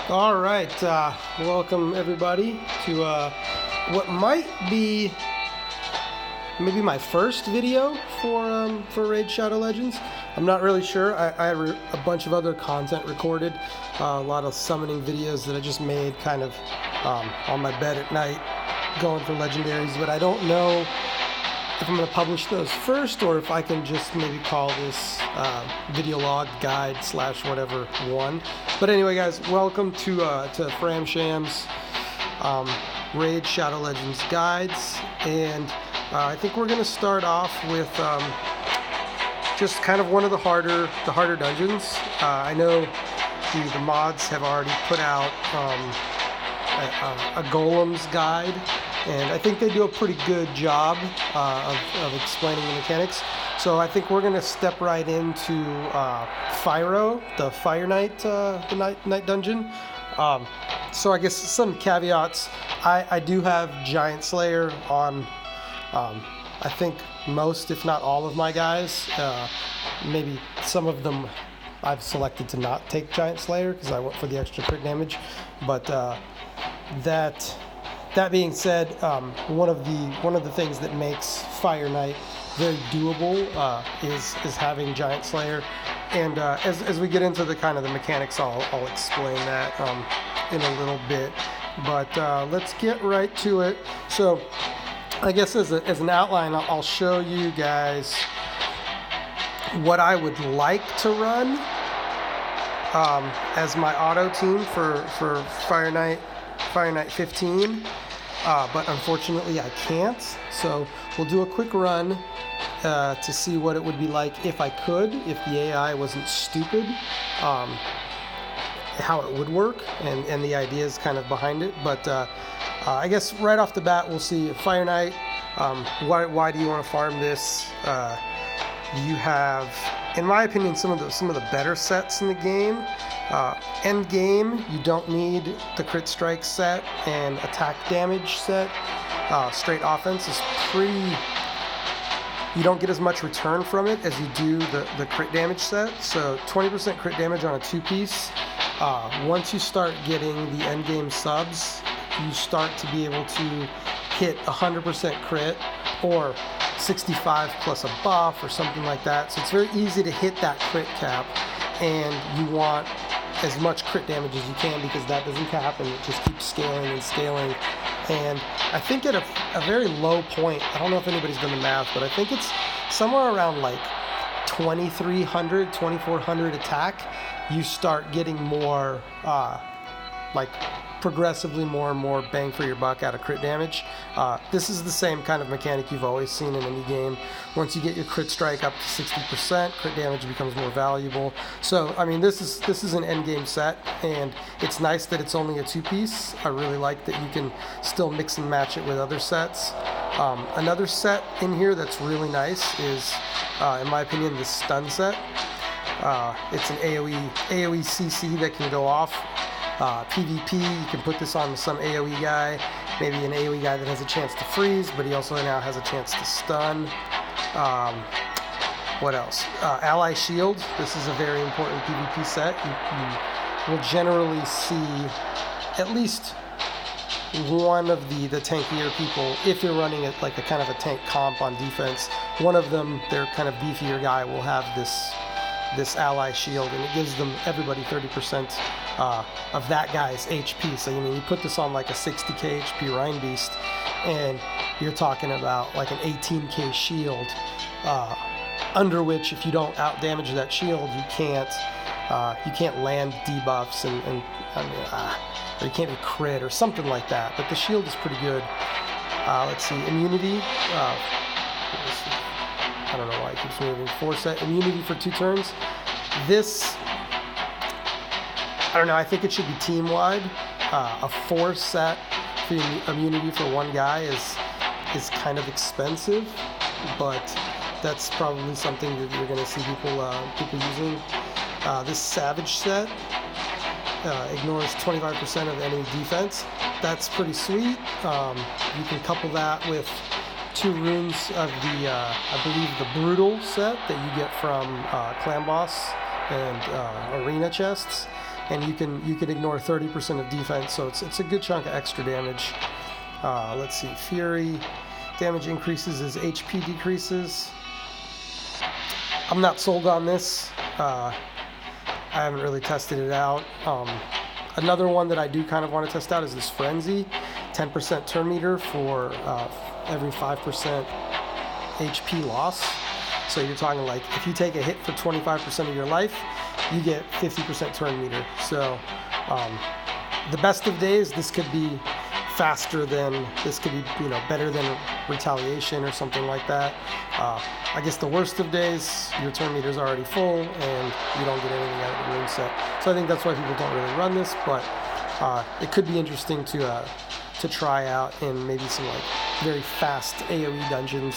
All right, welcome everybody to what might be maybe my first video for Raid Shadow Legends. I'm not really sure. I have a bunch of other content recorded, a lot of summoning videos that I just made kind of on my bed at night going for legendaries, but I don't know if I'm going to publish those first or if I can just maybe call this video log guide / whatever one. But anyway, guys, welcome to Fram Sham's Raid Shadow Legends guides, and I think we're going to start off with just kind of one of the harder dungeons. I know the mods have already put out a Golem's guide, and I think they do a pretty good job of explaining the mechanics. So I think we're going to step right into Fyro, the Fire Knight, the night dungeon. So I guess some caveats. I do have Giant Slayer on, I think most, if not all of my guys. Maybe some of them I've selected to not take Giant Slayer because I went for the extra crit damage. But that being said, one of the things that makes Fire Knight very doable is having Giant Slayer, and as we get into the kind of the mechanics, I'll explain that in a little bit. But let's get right to it. So I guess as an outline, I'll show you guys what I would like to run as my auto team for Fire Knight 15. But unfortunately I can't, so we'll do a quick run to see what it would be like if I could, if the AI wasn't stupid, how it would work, and the ideas kind of behind it. But I guess right off the bat we'll see Fire Knight. Why do you want to farm this? You have, in my opinion, some of the better sets in the game. End game, you don't need the crit strike set and attack damage set. Straight offense is pretty. You don't get as much return from it as you do the crit damage set. So 20% crit damage on a 2-piece. Once you start getting the end game subs, you start to be able to hit 100% crit or 65 plus a buff or something like that. So it's very easy to hit that crit cap, and you want as much crit damage as you can because that doesn't cap and it just keeps scaling and scaling. And I think at a very low point, I don't know if anybody's done the math, but I think it's somewhere around like 2300, 2400 attack, you start getting more like progressively more and more bang for your buck out of crit damage. This is the same kind of mechanic you've always seen in any game. Once you get your crit strike up to 60%, crit damage becomes more valuable. So I mean, this is an end game set, and it's nice that it's only a 2-piece. I really like that you can still mix and match it with other sets. Another set in here that's really nice is, in my opinion, the stun set. It's an AoE CC that can go off. PvP, you can put this on some AoE guy, maybe an AoE guy that has a chance to freeze, but he also now has a chance to stun. What else? Ally Shield. This is a very important PvP set. You will generally see at least one of the tankier people, if you're running it like a kind of a tank comp on defense, one of them, their kind of beefier guy, will have this Ally Shield, and it gives everybody 30% of that guy's HP. So, you put this on like a 60k HP Rhine Beast, and you're talking about like an 18k shield, under which if you don't out damage that shield, you can't land debuffs or you can't be crit or something like that. But the shield is pretty good. Let's see, immunity. I don't know why it keeps moving. 4-set immunity for 2 turns. This, I don't know, I think it should be team-wide. A 4-set for immunity for one guy is kind of expensive, but that's probably something that you're going to see people using. This Savage set ignores 25% of enemy defense. That's pretty sweet. You can couple that with 2 runes of the, I believe, the Brutal set that you get from Clan Boss and Arena chests. and you can ignore 30% of defense, so it's a good chunk of extra damage. Let's see, Fury damage increases as HP decreases. I'm not sold on this. I haven't really tested it out. Another one that I do kind of want to test out is this Frenzy, 10% turn meter for every 5% HP loss. So you're talking like if you take a hit for 25% of your life, you get 50% turn meter. So the best of days, this could be faster than, this could be, you know, better than Retaliation or something like that. I guess the worst of days, your turn meter is already full and you don't get anything out of the rune set. So I think that's why people don't really run this, but it could be interesting to try out in maybe some like very fast AoE dungeons.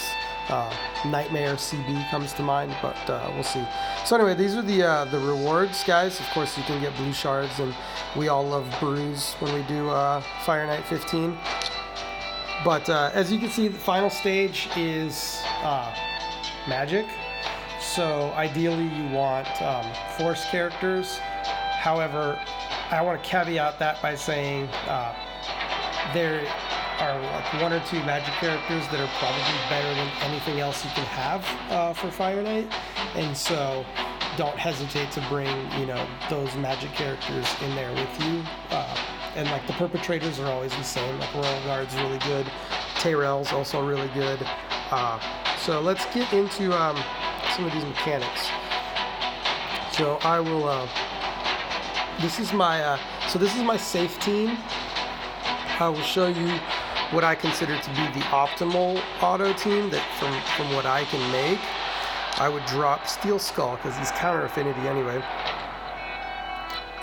Nightmare CB comes to mind, but we'll see. So anyway, these are the rewards, guys. Of course, you can get blue shards, and we all love brews when we do Fire Night 15. But as you can see, the final stage is magic. So ideally, you want force characters. However, I want to caveat that by saying there are like 1 or 2 magic characters that are probably better than anything else you can have for Fire Night, and so don't hesitate to bring, you know, those magic characters in there with you. And like the perpetrators are always the same. Like Royal Guard's really good, Tyrell's also really good. So let's get into some of these mechanics. So I will. This is my safe team. I will show you what I consider to be the optimal auto team that from what I can make. I would drop Steel Skull because he's counter affinity anyway.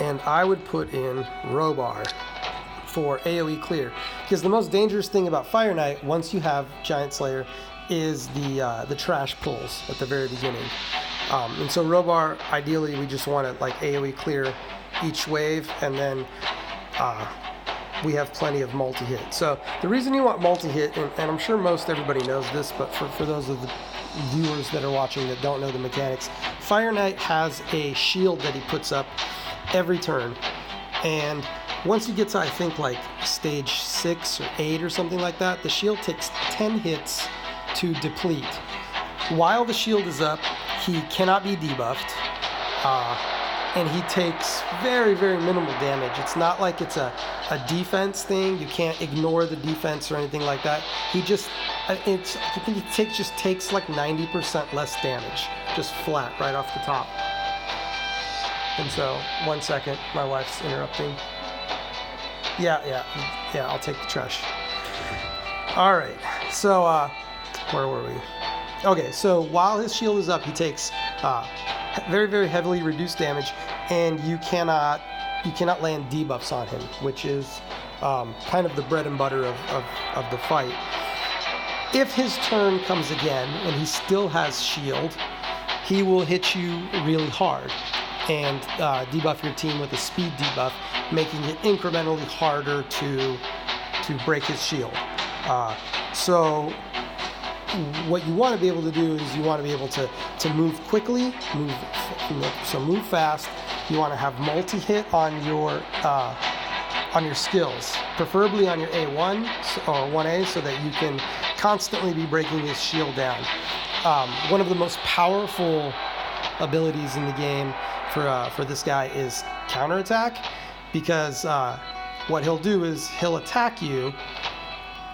And I would put in Robar for AoE clear. Because the most dangerous thing about Fire Night, once you have Giant Slayer, is the trash pulls at the very beginning. And so Robar, ideally, we just want to like AoE clear each wave, and then we have plenty of multi-hit. So the reason you want multi-hit, and I'm sure most everybody knows this, but for those of the viewers that are watching that don't know the mechanics, Fire Knight has a shield that he puts up every turn. And once he gets to, I think, like stage 6 or 8 or something like that, the shield takes 10 hits to deplete. While the shield is up, he cannot be debuffed. And he takes very, very minimal damage. It's not like it's a defense thing. You can't ignore the defense or anything like that. He just, I think he just takes like 90% less damage, just flat right off the top. And so, 1 second, my wife's interrupting. Yeah, I'll take the trash. All right, so where were we? Okay, so while his shield is up, he takes very, very heavily reduced damage, and you cannot land debuffs on him, which is kind of the bread and butter of the fight. If his turn comes again and he still has shield, he will hit you really hard and debuff your team with a speed debuff, making it incrementally harder to break his shield. So what you want to be able to do is you want to be able to move quickly, move fast. You want to have multi-hit on your skills, preferably on your A1 or 1A, so that you can constantly be breaking his shield down. One of the most powerful abilities in the game for this guy is counterattack, because what he'll do is he'll attack you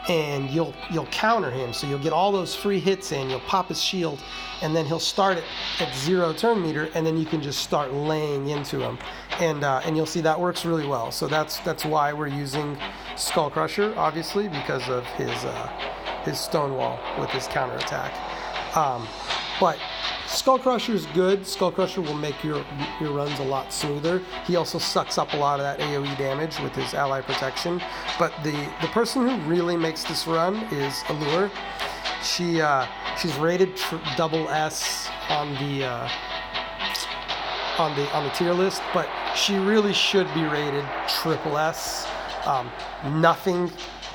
and you'll counter him, so you'll get all those free hits in, you'll pop his shield, and then he'll start at 0 turn meter, and then you can just start laying into him, and you'll see that works really well. So that's why we're using Skull Crusher, obviously, because of his Stonewall with his counterattack. But Skull Crusher is good. Skull Crusher will make your runs a lot smoother. He also sucks up a lot of that AoE damage with his ally protection. But the person who really makes this run is Allure. She's rated double S on the tier list, but she really should be rated triple S. Nothing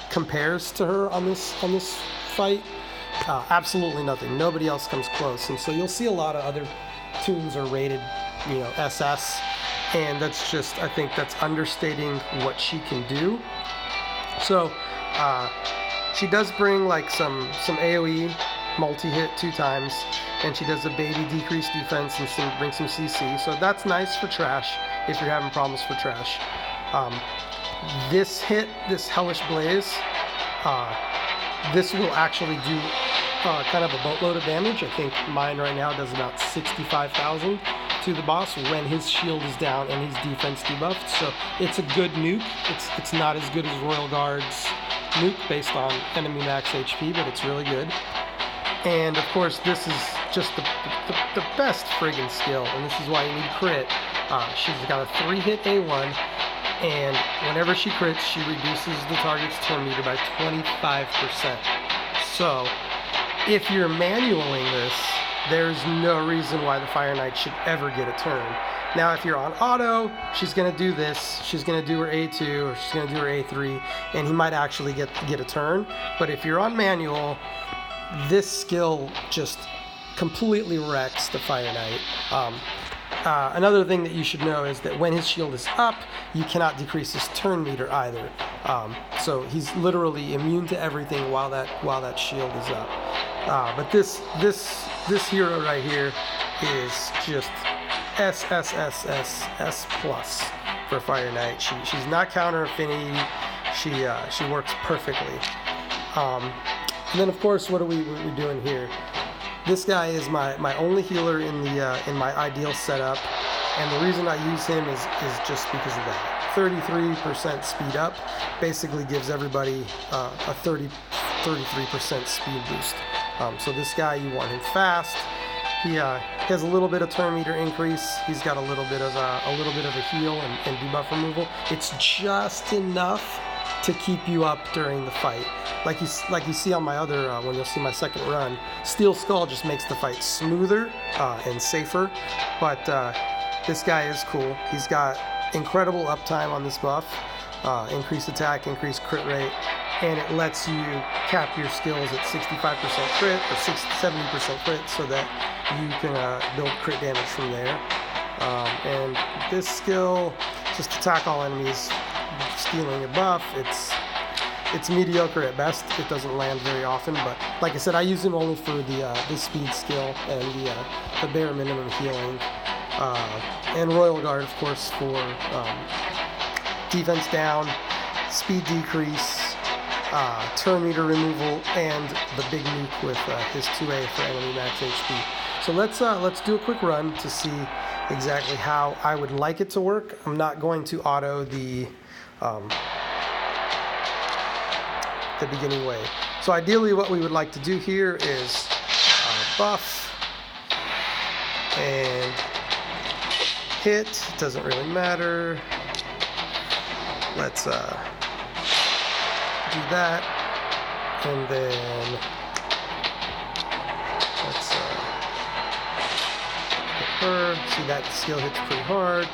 compares to her on this fight. Absolutely nothing. Nobody else comes close, and so you'll see a lot of other tunes are rated, SS, and that's just, I think that's understating what she can do. So she does bring like some AoE multi-hit 2 times, and she does a baby decrease defense and bring some CC. So that's nice for trash if you're having problems for trash. This hit, this Hellish Blaze, this will actually do kind of a boatload of damage. I think mine right now does about 65,000 to the boss when his shield is down and his defense debuffed. So it's a good nuke. It's not as good as Royal Guard's nuke based on enemy max HP, but it's really good. And of course, this is just the best friggin' skill, and this is why you need crit. She's got a 3-hit A1, and whenever she crits, she reduces the target's turn meter by 25%. So if you're manualing this, there's no reason why the Fire Knight should ever get a turn. Now, if you're on auto, she's going to do this. She's going to do her A2, or she's going to do her A3, and he might actually get a turn. But if you're on manual, this skill just completely wrecks the Fire Knight. Another thing that you should know is that when his shield is up, you cannot decrease his turn meter either. So he's literally immune to everything while that shield is up. But this hero right here is just S plus for Fire Knight. She's not counter affinity. She works perfectly. And then of course, what are we doing here? This guy is my only healer in my ideal setup, and the reason I use him is just because of that. 33% speed up basically gives everybody a 33% speed boost. So this guy, you want him fast. He has a little bit of turn meter increase. He's got a little bit of a heal and debuff removal. It's just enough to keep you up during the fight. Like you see on my other, when you'll see my second run, Steel Skull just makes the fight smoother and safer. But this guy is cool. He's got incredible uptime on this buff, increased attack, increased crit rate, and it lets you cap your skills at 65% crit or 70% crit, so that you can build crit damage from there. And this skill, just attack all enemies, stealing a buff. It's mediocre at best. It doesn't land very often, but like I said, I use him only for the speed skill and the bare minimum healing. And Royal Guard, of course, for defense down, speed decrease, turn meter removal, and the big nuke with his 2A for enemy max HP. So let's do a quick run to see exactly how I would like it to work. I'm not going to auto the beginning wave. So ideally what we would like to do here is buff and hit. It doesn't really matter. Let's do that, and then let's hit her. See, that skill hits pretty hard,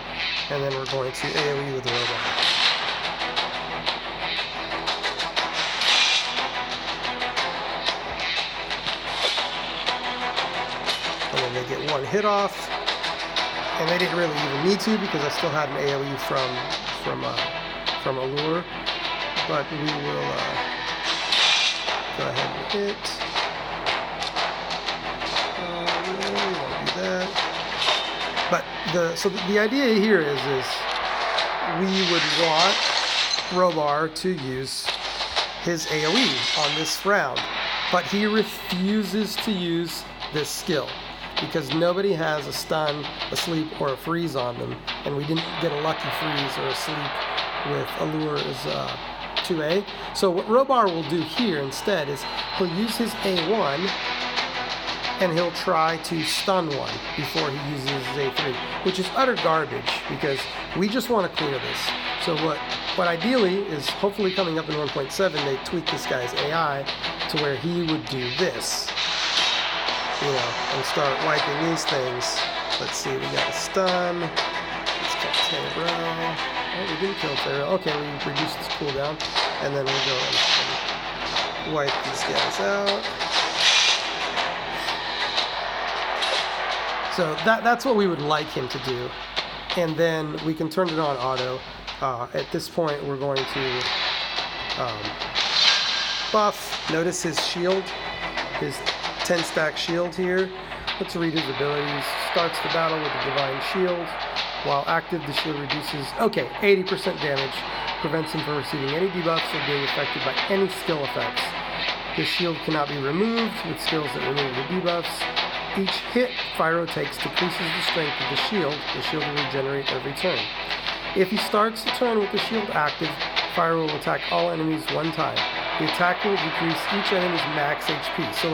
and then we're going to AoE with the robot. They get one hit off, and they didn't really even need to because I still had an AoE from Allure, but we will go ahead and hit. We won't do that. But the idea here is we would want Robar to use his AoE on this round, but he refuses to use this skill, because nobody has a stun, a sleep, or a freeze on them, and we didn't get a lucky freeze or a sleep with Allure's 2A. So what Robar will do here instead is he'll use his A1, and he'll try to stun one before he uses his A3, which is utter garbage, because we just want to clear this. So what ideally is, hopefully coming up in 1.7, they tweak this guy's AI to where he would do this, and start wiping these things. Let's see, we got a stun. Let's kill Terrell. Oh, we didn't kill Terrell. Okay, we reduced his cooldown, and then we'll go and wipe these guys out. So that's what we would like him to do. and then we can turn it on auto. At this point, we're going to buff. Notice his shield, his 10 stack shield here. Let's read his abilities. Starts the battle with a divine shield. While active, the shield reduces, 80% damage. Prevents him from receiving any debuffs or being affected by any skill effects. The shield cannot be removed with skills that remove the debuffs. Each hit Fyro takes decreases the strength of the shield. The shield will regenerate every turn. If he starts the turn with the shield active, Fyro will attack all enemies one time. The attack will decrease each enemy's max HP. So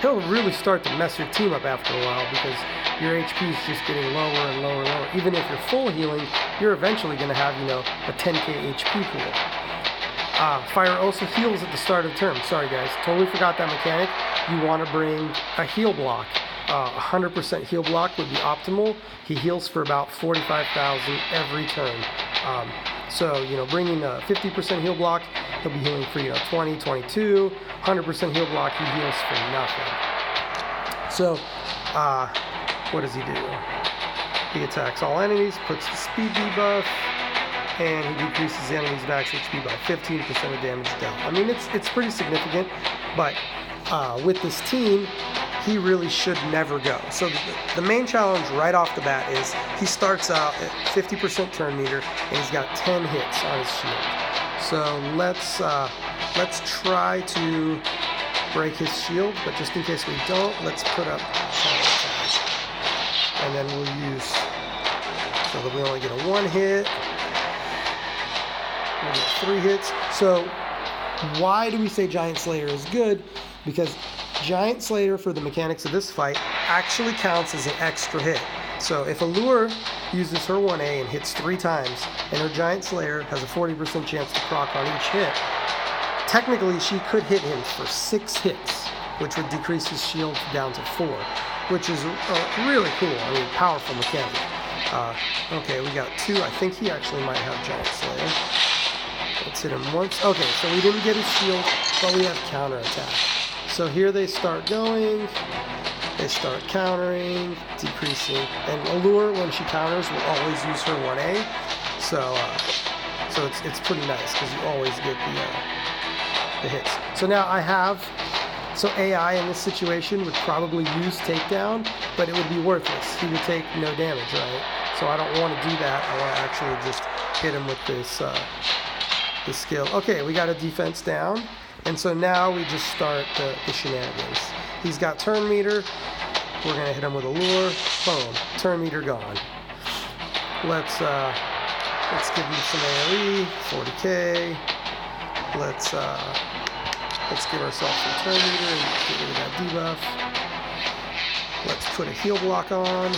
he'll really start to mess your team up after a while because your HP is just getting lower and lower and lower. Even if you're full healing, you're eventually going to have, a 10k HP pool. Fyro also heals at the start of the turn. Sorry guys, totally forgot that mechanic. You want to bring a heal block. 100% heal block would be optimal. He heals for about 45,000 every turn. So, bringing a 50% heal block, he'll be healing for, 20, 22. 100% heal block, he heals for nothing. So, what does he do? He attacks all enemies, puts the speed debuff, and he decreases the enemy's max HP by 15% of damage dealt. I mean, it's pretty significant, but with this team, he really should never go. So the main challenge right off the bat is he starts out at 50% turn meter, and he's got 10 hits on his shield. So let's try to break his shield, but just in case we don't, let's put up counterattack. And then we'll use, so that we only get a 1 hit. We'll get 3 hits. So why do we say Giant Slayer is good? Because Giant Slayer, for the mechanics of this fight, actually counts as an extra hit. So if Allure uses her 1A and hits 3 times, and her Giant Slayer has a 40% chance to proc on each hit, technically she could hit him for 6 hits, which would decrease his shield down to 4, which is really cool. I mean, powerful mechanic. Okay, we got 2. I think he actually might have Giant Slayer. Let's hit him once. Okay, so we didn't get his shield, but we have counterattack. So here they start going, they start countering, decreasing, and Allure, when she counters, will always use her 1A, so it's pretty nice, because you always get the hits. So now so AI in this situation would probably use Takedown, but it would be worthless. He would take no damage, right? So I don't want to do that. I want to actually just hit him with this skill. Okay, we got a defense down. And so now we just start the shenanigans. He's got turn meter. We're gonna hit him with a lure. Boom. Turn meter gone. Let's give him some AoE. 40k. Let's give ourselves some turn meter and get rid of that debuff. Let's put a heal block on.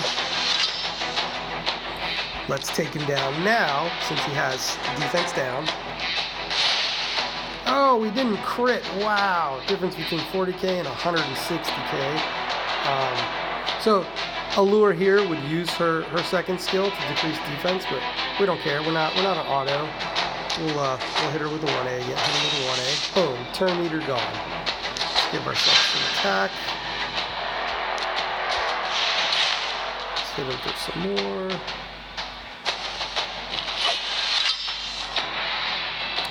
Let's take him down now, since he has defense down. Oh, we didn't crit. Wow. Difference between 40k and 160k. So Allure here would use her second skill to decrease defense, but we don't care. We're not on auto. We'll hit her with a 1A again. Hit her with a 1A. Boom. Turn meter gone. Let's give ourselves some attack. Let's hit him for some more.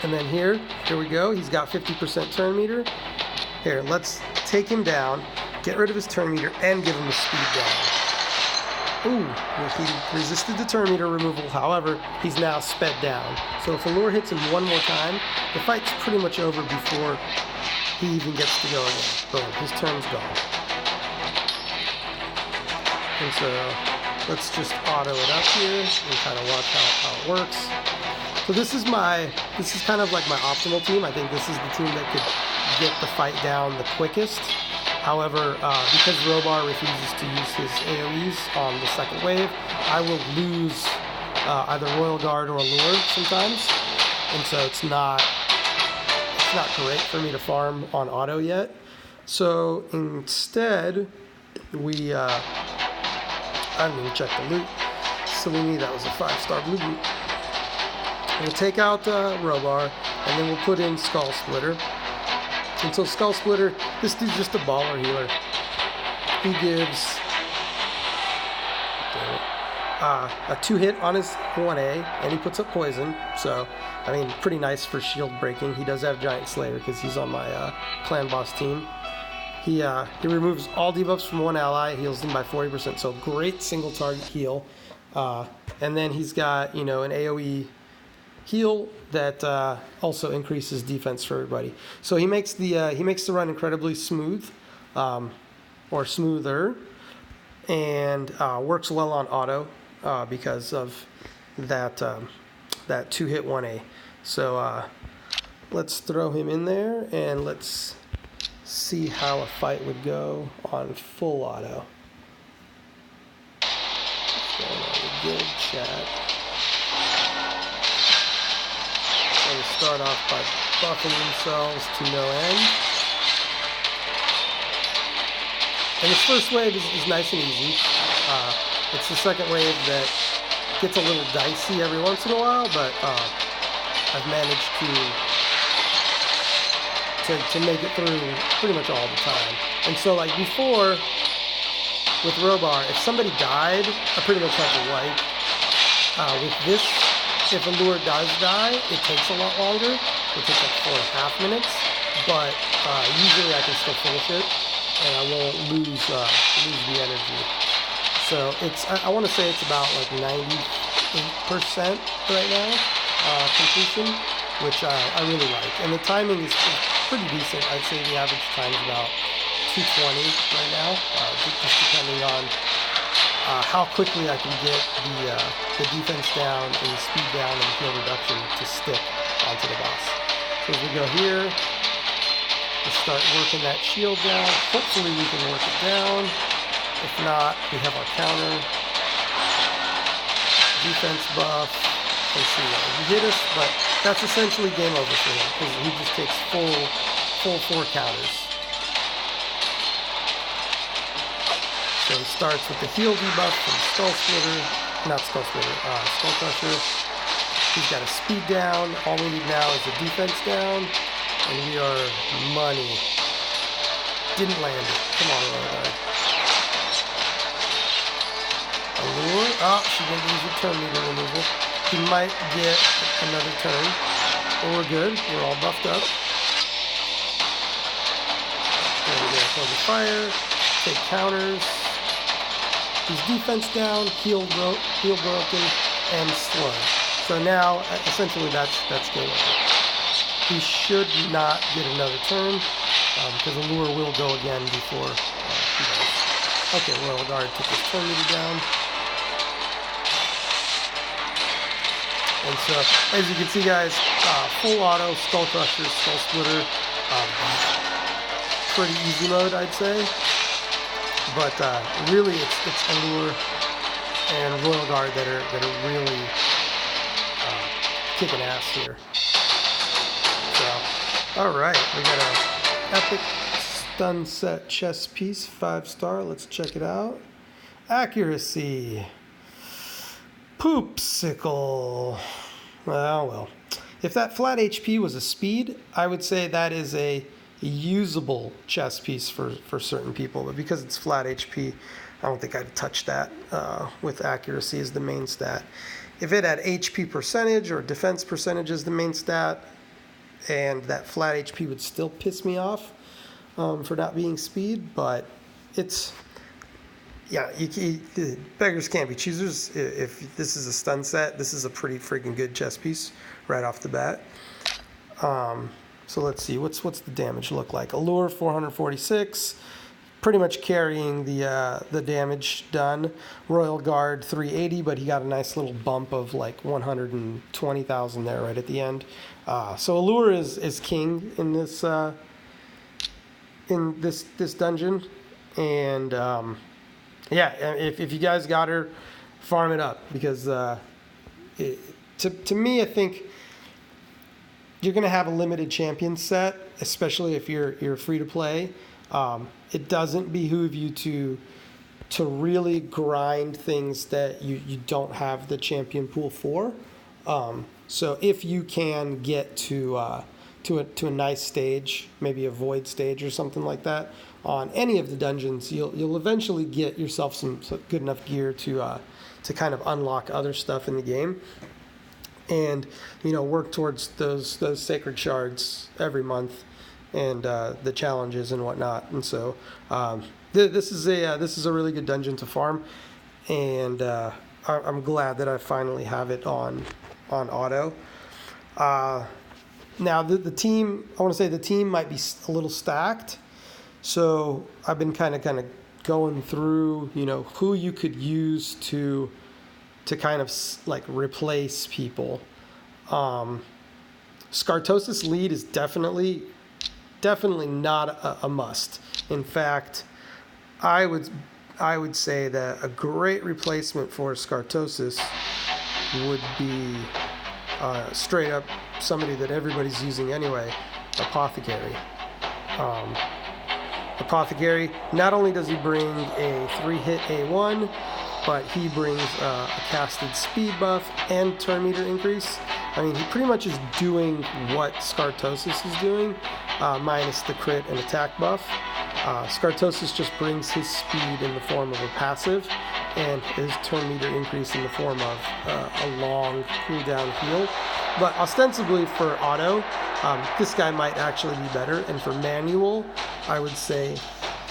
And then here we go. He's got 50% turn meter. Here, let's take him down, get rid of his turn meter, and give him the speed down. Ooh, he resisted the turn meter removal. However, he's now sped down. So if Allure hits him one more time, the fight's pretty much over before he even gets to go again. Boom, his turn's gone. And so let's just auto it up here and kind of watch how it works. So this is kind of like my optimal team. I think this is the team that could get the fight down the quickest. However, because Robar refuses to use his AoEs on the second wave, I will lose either Royal Guard or Allure sometimes. And so it's not great for me to farm on auto yet. So instead, I didn't even check the loot. So that was a 5-star blue loot. We'll take out Robar, and then we'll put in Skull Splitter. And so Skull Splitter, this dude's just a baller healer. He gives a 2-hit on his 1A, and he puts up poison. So, I mean, pretty nice for shield breaking. He does have Giant Slayer because he's on my clan boss team. He removes all debuffs from one ally, heals them by 40%. So great single target heal. And then he's got, you know, an AoE heal that also increases defense for everybody. So he makes the run incredibly smooth, or smoother, and works well on auto because of that 2-hit 1A. So let's throw him in there and let's see how a fight would go on full auto. What's going on in the guild chat? They start off by buffing themselves to no end. And this first wave is nice and easy. It's the second wave that gets a little dicey every once in a while, but I've managed to make it through pretty much all the time. And so, like before, with Robar, if somebody died, I pretty much had to wipe. With this, if a lure does die, it takes a lot longer. It takes like 4.5 minutes, but usually I can still finish it, and I won't lose the energy. So I want to say it's about like 98% right now completion, which I really like. And the timing is pretty decent. I'd say the average time is about 220 right now, just depending on how quickly I can get the defense down and the speed down and heal reduction to stick onto the boss. So as we go here, we start working that shield down. Hopefully we can work it down. If not, we have our counter. Defense buff. Let's see, he hit us, but that's essentially game over for him because he just takes full 4 counters. So he starts with the heal debuff from Skull Crusher. He's got a speed down. All we need now is a defense down, and we are money. Didn't land it. Come on, Royal. Allure. Oh, she didn't use her turn meter removal. He might get another turn, but we're good. We're all buffed up. There we go. Close the fire. Take counters. He's defense down, heal broken, and slow. So now, essentially, that's game over. He should not get another turn because the lure will go again before he does. Okay, Royal Guard took his turn meter down. And so, as you can see, guys, full auto, Skull Crusher, Skull Splitter, pretty easy mode, I'd say. But really, it's Allure and Royal Guard that are really kicking ass here. So, all right, we got an epic stun set chess piece, 5-star. Let's check it out. Accuracy. Poopsicle. Well. If that flat HP was a speed, I would say that is a usable chess piece for certain people. But because it's flat HP, I don't think I'd touch that with accuracy as the main stat. If it had HP percentage or defense percentage as the main stat, and that flat HP would still piss me off for not being speed, but it's... Yeah, beggars can't be choosers. If this is a stun set, this is a pretty freaking good chess piece right off the bat. So let's see, what's the damage look like? Allure 446, pretty much carrying the damage done. Royal Guard 380, but he got a nice little bump of like 120,000 there right at the end. So Allure is king in this dungeon, and yeah, if you guys got her, farm it up, because to me, I think you're going to have a limited champion set, especially if you're free to play. It doesn't behoove you to really grind things that you don't have the champion pool for. So if you can get to a nice stage, maybe a void stage or something like that, on any of the dungeons, you'll eventually get yourself some good enough gear to to kind of unlock other stuff in the game, and work towards those sacred shards every month, and the challenges and whatnot. And so this is a really good dungeon to farm, and I'm glad that I finally have it on auto. Now the team, I want to say the team might be a little stacked, so I've been kind of going through who you could use to kind of like replace people. Skartosis lead is definitely not a must. In fact, I would say that a great replacement for Skartosis would be straight up somebody that everybody's using anyway, Apothecary. Apothecary, not only does he bring a 3-hit A1, but he brings a casted speed buff and turn meter increase. I mean, he pretty much is doing what Skartosis is doing, minus the crit and attack buff. Skartosis just brings his speed in the form of a passive, and his turn meter increase in the form of a long cooldown heal. But ostensibly for auto, this guy might actually be better. And for manual, I would say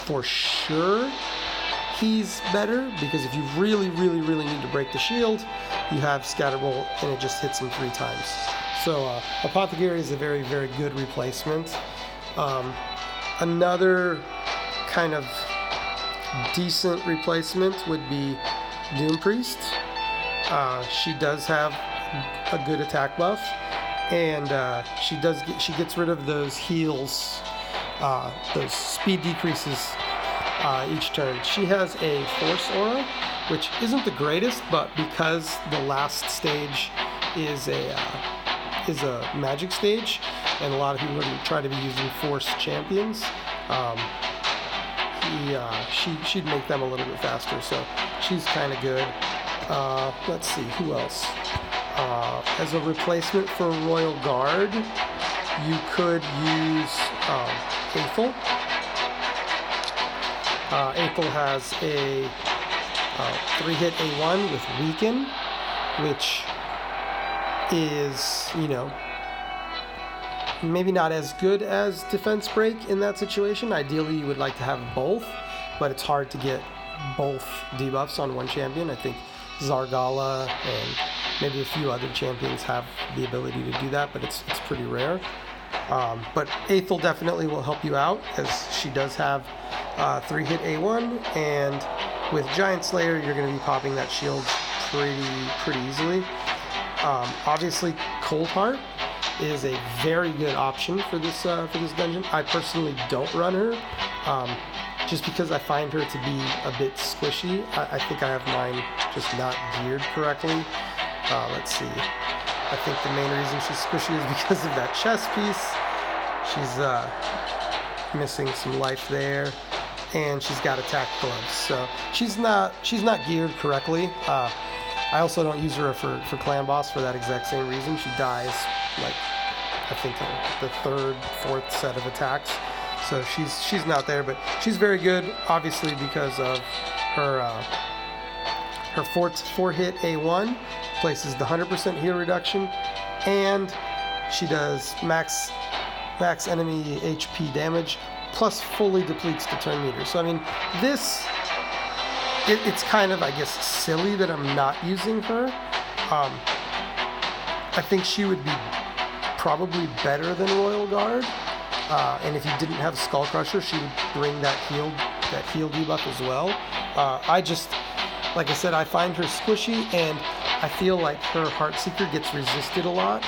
for sure he's better, because if you really need to break the shield, you have Scatterbolt and it just hits him 3 times. So Apothecary is a very good replacement. Another kind of decent replacement would be Doom Priest. She does have a good attack buff, and she gets rid of those heals, those speed decreases each turn. She has a Force Aura, which isn't the greatest, but because the last stage is a magic stage, and a lot of people try to be using Force champions, she'd make them a little bit faster, so she's kind of good. Let's see, who else? As a replacement for Royal Guard, you could use Aethel. Aethel has a 3-hit A1 with Weaken, which is, maybe not as good as Defense Break in that situation. Ideally, you would like to have both, but it's hard to get both debuffs on one champion. I think Zargala and maybe a few other champions have the ability to do that, but it's pretty rare. But Aethel definitely will help you out, as she does have 3-hit A1, and with Giant Slayer, you're going to be popping that shield pretty easily. Obviously, Coldheart is a very good option for this dungeon. I personally don't run her, just because I find her to be a bit squishy. I think I have mine just not geared correctly. Let's see. I think the main reason she's squishy is because of that chest piece. She's missing some life there, and she's got attack gloves, so she's not geared correctly. I also don't use her for clan boss for that exact same reason. She dies like I think the 3rd, 4th set of attacks, so she's not there, but she's very good, obviously, because of her 4-hit A1 places the 100% heal reduction, and she does max enemy HP damage, plus fully depletes the turn meter. So I mean, it's kind of, I guess, silly that I'm not using her. I think she would be probably better than Royal Guard, and if you didn't have Skull Crusher, she would bring that heal debuff as well. Like I said, I find her squishy, and I feel like her Heartseeker gets resisted a lot,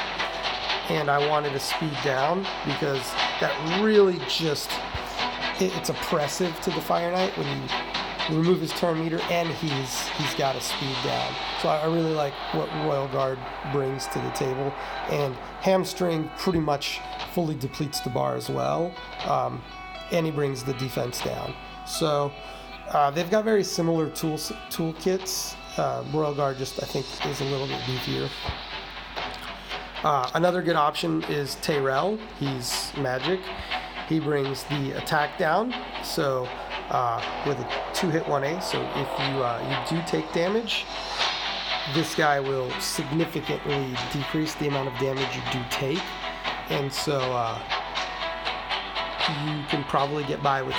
and I wanted to speed down, because that really just, it's oppressive to the Fire Knight when you remove his turn meter and he's got a speed down. So I really like what Royal Guard brings to the table, and Hamstring pretty much fully depletes the bar as well, and he brings the defense down. So they've got very similar toolkits. Royal Guard just, I think, is a little bit beefier. Another good option is Tyrell. He's magic. He brings the attack down, so with a 2-hit 1A, so if you do take damage, this guy will significantly decrease the amount of damage you do take, and so you can probably get by with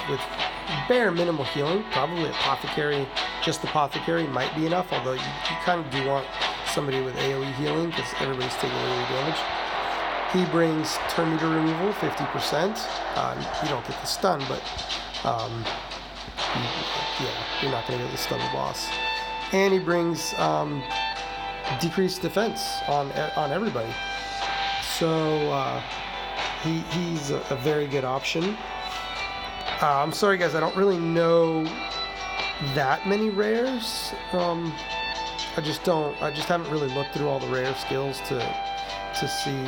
bare minimal healing. Probably Apothecary, just Apothecary might be enough, although you kind of do want somebody with AoE healing because everybody's taking AoE damage. He brings turn meter removal, 50%. You don't get the stun, but you're not going to get the stun the boss. And he brings decreased defense on everybody. So he's a very good option. I'm sorry guys, I don't really know that many rares. I just haven't really looked through all the rare skills to see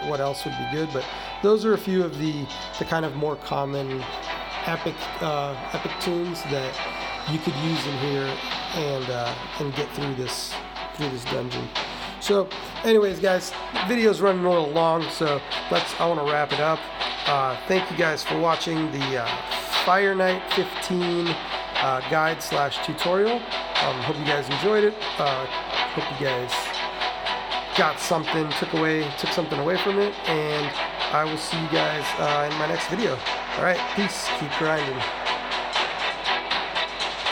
what else would be good. But those are a few of the kind of more common epic tunes that you could use in here and get through this dungeon. So anyways guys, the video's running a little long, so I want to wrap it up. Thank you guys for watching the Fire Knight 15 guide / tutorial. Hope you guys enjoyed it. Hope you guys got something, took something away from it, and I will see you guys in my next video. All right, peace. Keep grinding.